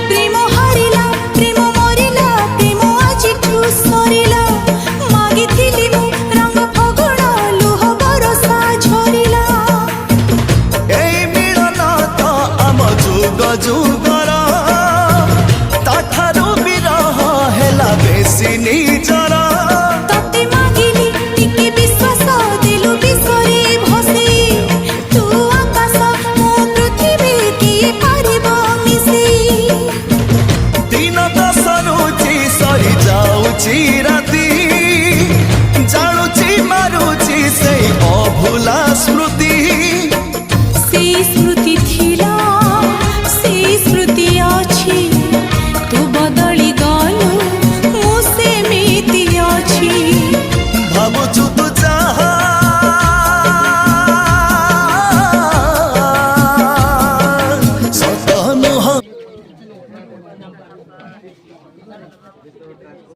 প্রেম হারিলা প্রেম মরিলা প্রেম আজিঠু সরিলা মাগিথিলি মু রঙ ফগুণ লুহ বরষা ঝরিলা এই মিলন তো আম যুগ যুগর তাঠারু বিরহ হেলা বেশি নিজর ততে মাগিলি টিকে বিশ্বাস দেলু বিশ্বরে ভসে তু আকাশ মো পৃথিবী কিয়ে পারিব মিশি দিন তো সরুচি সরি যাউচি রাতি জাণুচি মারুচি সেই অভুলা স্মৃতি সেই স্মৃতি থিলা সেই স্মৃতি ଅଛି তু বদলি গলু মু সেমিতি ଅଛି ভাবুছু তু যাহা সত নুহ।